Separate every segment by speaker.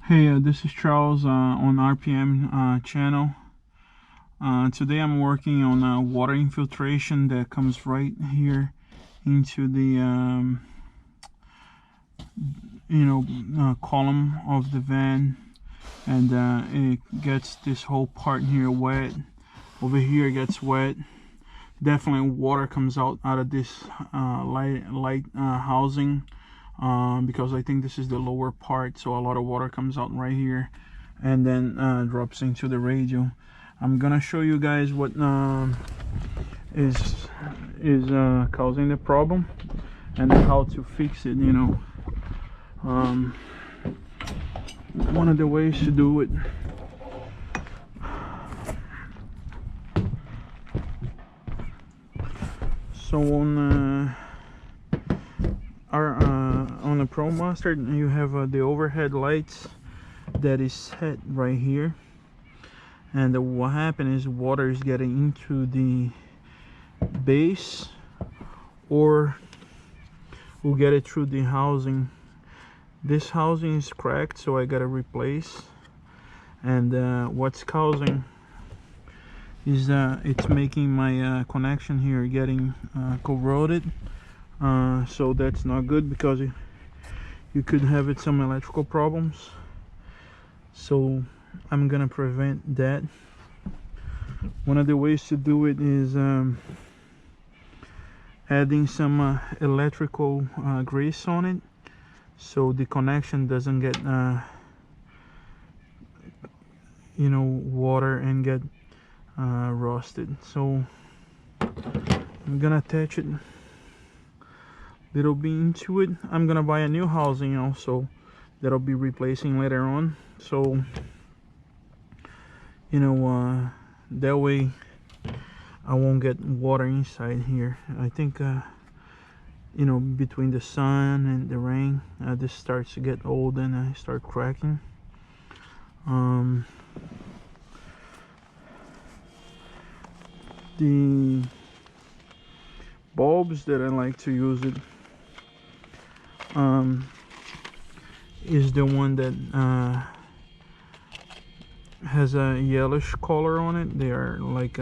Speaker 1: Hey, this is Charles on RPM channel. Today I'm working on water infiltration that comes right here into the column of the van, and it gets this whole part here wet. Over here it gets wet. Definitely water comes out of this light housing. Because I think this is the lower part, so a lot of water comes out right here and then drops into the radio. I'm gonna show you guys what is causing the problem and how to fix it. One of the ways to do it. So on the ProMaster you have the overhead lights that is set right here, and what happened is water is getting into the base, or we'll get it through the housing. This housing is cracked, so I gotta replace, and what's causing is it's making my connection here getting corroded. So that's not good, because you could have some electrical problems. So I'm gonna prevent that. One of the ways to do it is adding some electrical grease on it, so the connection doesn't get water and get rusted. So I'm gonna attach it little bit into it. I'm gonna buy a new housing also that I'll be replacing later on, so that way I won't get water inside here. I think between the sun and the rain, this starts to get old and I start cracking. The bulbs that I like to use it is the one that has a yellowish color on it. They are like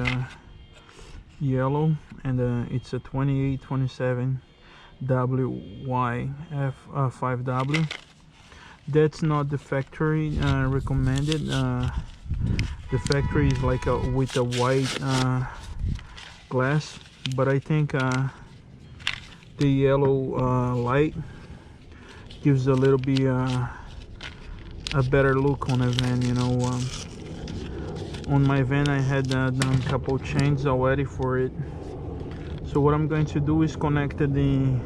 Speaker 1: yellow, and it's a 2827 WYF5W. That's not the factory recommended. The factory is like with a white glass, but I think the yellow light gives a little bit a better look on a van. On my van I had done a couple changes already for it. So what I'm going to do is connect the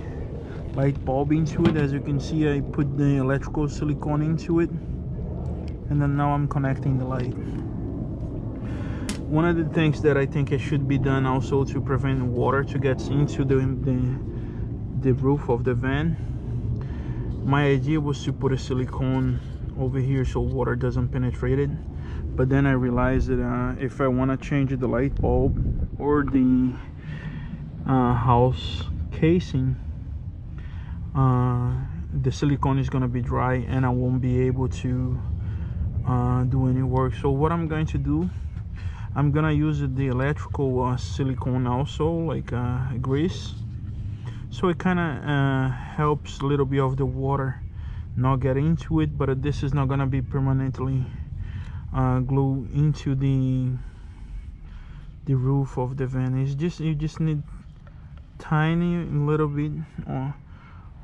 Speaker 1: light bulb into it. As you can see, I put the electrical silicone into it, and then now I'm connecting the light. One of the things that I think it should be done also to prevent water to get into the roof of the van, my idea was to put a silicone over here so water doesn't penetrate it. But then I realized that if I want to change the light bulb or the house casing, the silicone is going to be dry and I won't be able to do any work. So what I'm going to do, I'm gonna use the electrical silicone also, like grease, so it kind of helps a little bit of the water not get into it, but this is not gonna be permanently glued into the roof of the van. It's just, you just need tiny little bit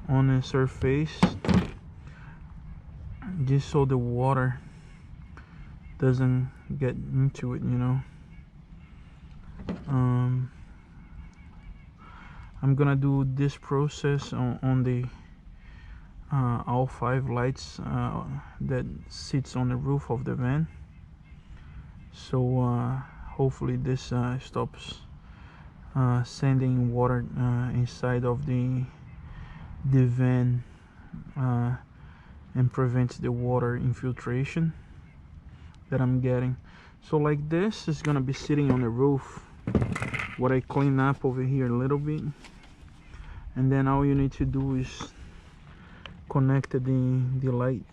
Speaker 1: on the surface, just so the water doesn't get into it. I'm gonna do this process on the all 5 lights that sits on the roof of the van. So hopefully this stops sending water inside of the van and prevents the water infiltration that I'm getting. So like this is gonna be sitting on the roof. What I clean up over here a little bit, and then all you need to do is connect the light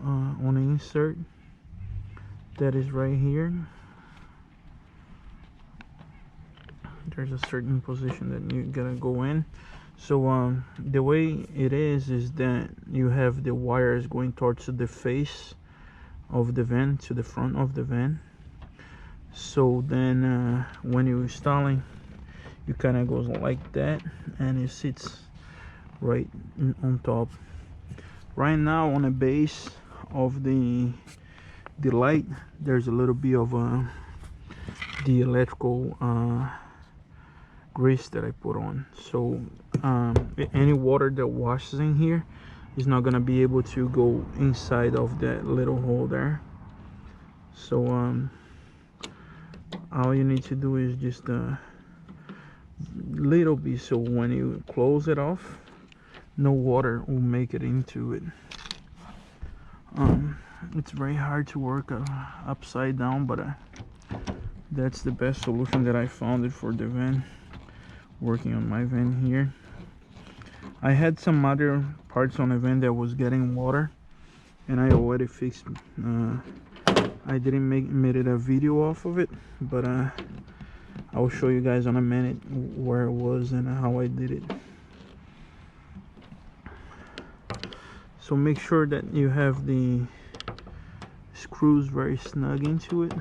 Speaker 1: on the insert that is right here. There's a certain position that you gotta go in. So the way it is that you have the wires going towards the face of the van, to the front of the van. So then when you're installing, you kind of goes like that, and it sits right on top. Right now on the base of the light, there's a little bit of the electrical grease that I put on. So any water that washes in here is not gonna be able to go inside of that little hole there. So all you need to do is just little bit, so when you close it off, no water will make it into it. It's very hard to work upside down, but that's the best solution that I found it for the van, working on my van here. I had some other parts on the van that was getting water, and I already fixed. I didn't made it a video off of it, but I will show you guys in a minute where it was and how I did it. So make sure that you have the screws very snug into it,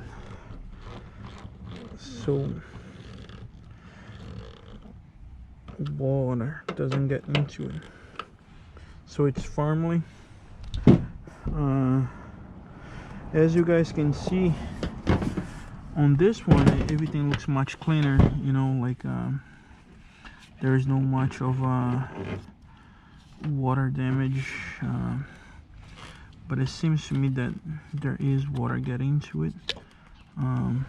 Speaker 1: so water doesn't get into it. So it's firmly, as you guys can see on this one, everything looks much cleaner, you know, like there's no much of water damage, but it seems to me that there is water getting to it, and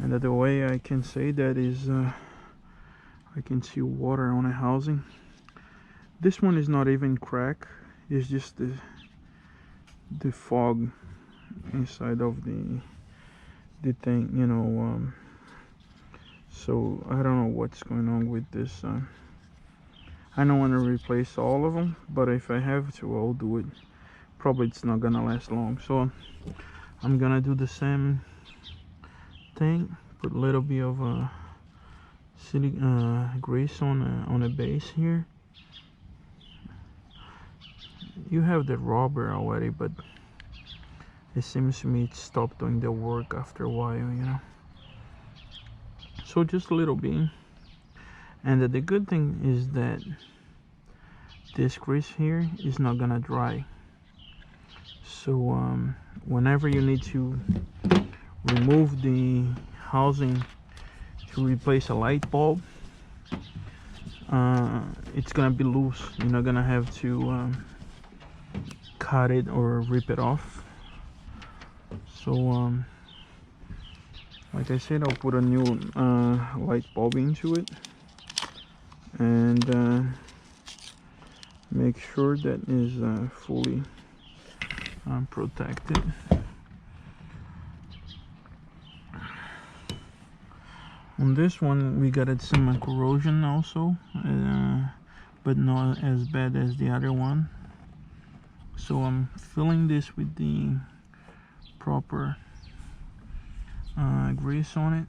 Speaker 1: that the way I can say that is I can see water on a housing. This one is not even crack, it's just the fog inside of the thing, you know. So I don't know what's going on with this. I don't want to replace all of them, but if I have to, I'll do it. Probably it's not gonna last long, so I'm gonna do the same thing. Put a little bit of grease on the base here. You have the rubber already, but it seems to me it stopped doing the work after a while, you know. So just a little bit. And the good thing is that this grease here is not gonna dry. So whenever you need to remove the housing to replace a light bulb, it's gonna be loose. You're not gonna have to cut it or rip it off. So like I said, I'll put a new light bulb into it, and make sure that is fully protected. On this one we got some corrosion also, but not as bad as the other one. So I'm filling this with the proper grease on it.